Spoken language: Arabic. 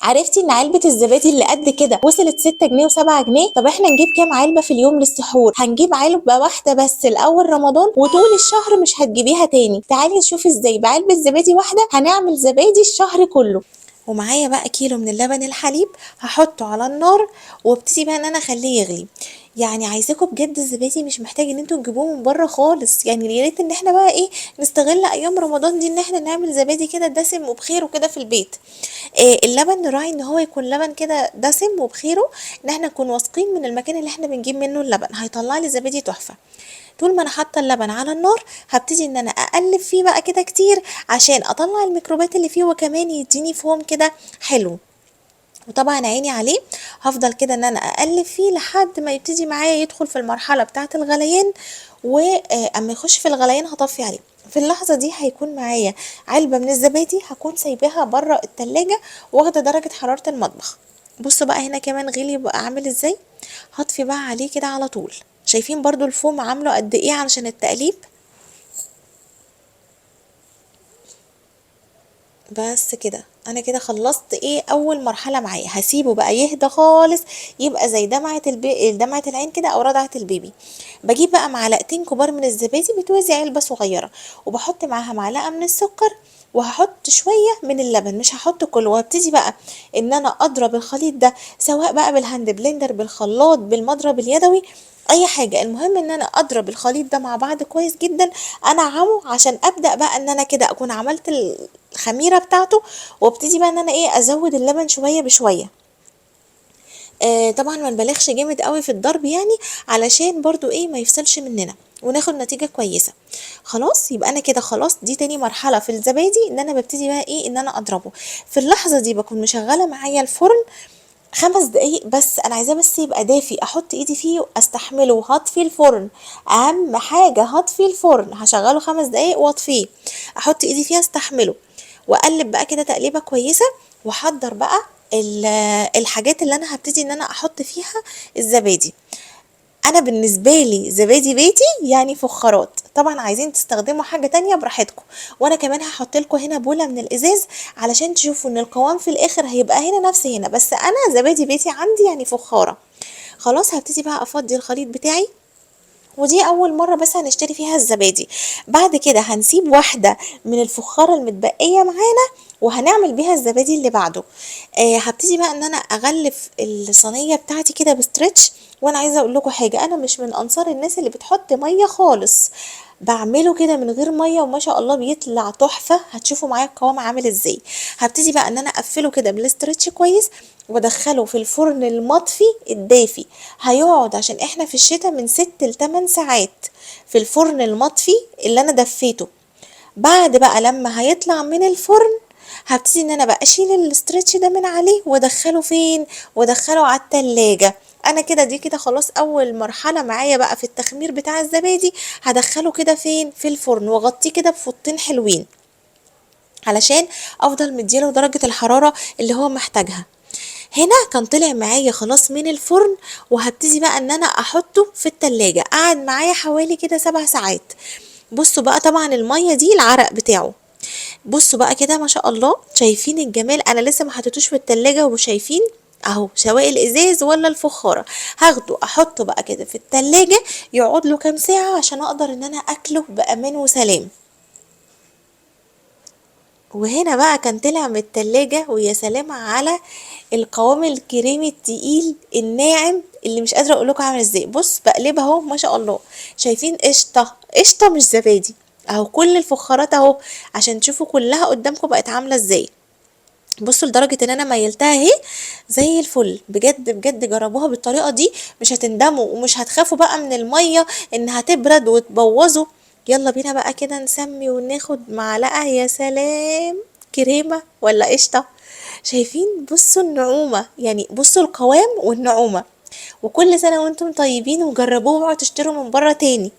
عرفتي ان علبة الزبادي اللي قد كده وصلت 6 جنيه و7 جنيه؟ طب احنا نجيب كام علبة في اليوم للسحور؟ هنجيب علبة واحدة بس لأول رمضان، وطول الشهر مش هتجيبيها تاني. تعالي نشوف ازاي بعلبة زبادي واحدة هنعمل زبادي الشهر كله. ومعايا بقى كيلو من اللبن الحليب، هحطه على النار وابتدي بقى ان انا اخليه يغلي. يعني عايزاكم بجد، الزبادي مش محتاج ان انتوا تجيبوه من بره خالص. يعني يا ريت ان احنا بقى ايه، نستغل ايام رمضان دي ان احنا نعمل زبادي كده دسم وبخير وكده في البيت. اللبن نراعي ان هو يكون لبن كده دسم وبخيره، ان احنا نكون واثقين من المكان اللي احنا بنجيب منه اللبن، هيطلع لي زبادي تحفه. طول ما انا حاطه اللبن على النار هبتدي ان انا اقلب فيه بقى كده كتير عشان اطلع الميكروبات اللي فيه، وكمان يديني فوم كده حلو. وطبعا عيني عليه، هفضل كده ان انا اقلب فيه لحد ما يبتدي معايا يدخل في المرحله بتاعه الغليان. واما يخش في الغليان هطفي عليه. في اللحظه دي هيكون معايا علبه من الزبادي، هكون سايباها بره التلاجة واخده درجه حراره المطبخ. بصوا بقى هنا كمان غلي بقى عامل ازاي. هطفي بقى عليه كده على طول. شايفين برضو الفوم عامله قد ايه علشان التقليب. بس كده انا كده خلصت ايه اول مرحله معايا. هسيبه بقى يهدى خالص، يبقى زي دمعه العين كده او رضعه البيبي. بجيب بقى معلقتين كبار من الزبادي، بتوزي علبه صغيره، وبحط معاها معلقه من السكر، وهحط شويه من اللبن، مش هحط كله. وهبتدي بقى ان انا اضرب الخليط ده، سواء بقى بالهاند بلندر، بالخلاط، بالمضرب اليدوي، اي حاجه. المهم ان انا اضرب الخليط ده مع بعض كويس جدا، انعمه عشان ابدا بقى ان انا كده اكون عملت الخميره بتاعته. وابتدي بقى ان انا ايه ازود اللبن شويه بشويه. طبعا ما نبالغش جامد قوي في الضرب يعني، علشان برضو ايه ما يفصلش مننا وناخد نتيجة كويسة. خلاص، يبقى انا كده خلاص دي تاني مرحلة في الزبادي، ان انا ببتدي بقى ايه ان انا اضربه. في اللحظة دي بكون مشغلة معايا الفرن 5 دقايق بس. انا عايزاه بس يبقى دافي، احط ايدي فيه واستحمله، وهطفي الفرن. اهم حاجة هطفي الفرن، هشغله 5 دقايق واطفيه، احط ايدي فيه استحمله، واقلب بقى كده تقليبة كويسة. واحضر بقى الحاجات اللي انا هبتدي ان انا احط فيها الزبادي. انا بالنسبه لي زبادي بيتي يعني فخارات. طبعا عايزين تستخدموا حاجه تانية براحتكم. وانا كمان هحط لكم هنا بوله من الازاز علشان تشوفوا ان القوام في الاخر هيبقى هنا نفس هنا، بس انا زبادي بيتي عندي يعني فخاره. خلاص، هبتدي بقى افضي الخليط بتاعي. ودي اول مره بس هنشتري فيها الزبادي. بعد كده هنسيب واحده من الفخاره المتبقيه معانا، وهنعمل بيها الزبادي اللي بعده. هبتدي بقى ان انا اغلف الصينيه بتاعتي كده بستريتش. وانا عايزه اقول لكم حاجه، انا مش من انصار الناس اللي بتحط ميه خالص. بعمله كده من غير ميه، وما شاء الله بيطلع تحفه. هتشوفوا معايا القوام عامل ازاي. هبتدي بقى ان انا اقفله كده بالاسترتش كويس، وادخله في الفرن المطفي الدافي. هيقعد عشان احنا في الشتاء من 6 ل 8 ساعات في الفرن المطفي اللي انا دفيته. بعد بقى لما هيطلع من الفرن، هبتدي ان انا بقى اشيل الاسترتش ده من عليه وادخله فين، وادخله على التلاجة. انا كده دي كده خلاص اول مرحلة معايا بقى في التخمير بتاع الزبادي. هدخله كده فين في الفرن، واغطيه كده بفوطين حلوين علشان افضل مديله درجة الحرارة اللي هو محتاجها. هنا كان طلع معايا خلاص من الفرن، وهبتدي بقى ان انا احطه في التلاجة. قعد معايا حوالي كده 7 ساعات. بصوا بقى طبعا المية دي العرق بتاعه. بصوا بقى كده ما شاء الله، شايفين الجمال. انا لسه ما حطيتوش في التلاجة، وشايفين اهو سواء الازاز ولا الفخارة. هاخده احطه بقى كده في التلاجة، يقعد له كام ساعة عشان اقدر ان انا اكله بامان وسلام. وهنا بقى كان طلع من التلاجة، ويا سلام على القوام الكريمي التقيل الناعم اللي مش قادرة اقول لكم عامل ازاي. بص بقلبها اهو ما شاء الله. شايفين قشطة قشطة مش زبادي. اهو كل الفخارات اهو، عشان تشوفوا كلها قدامكم بقت عاملة ازاي. بصوا لدرجة ان انا ميلتها اهي زي الفل. بجد بجد جربوها بالطريقة دي، مش هتندموا ومش هتخافوا بقى من المية انها تبرد وتبوظوا. يلا بينا بقى كده نسمي وناخد معلقة. يا سلام، كريمة ولا قشطة؟ شايفين؟ بصوا النعومة، يعني بصوا القوام والنعومة. وكل سنة وانتم طيبين، وجربوه اوعوا تشتروا من بره تاني.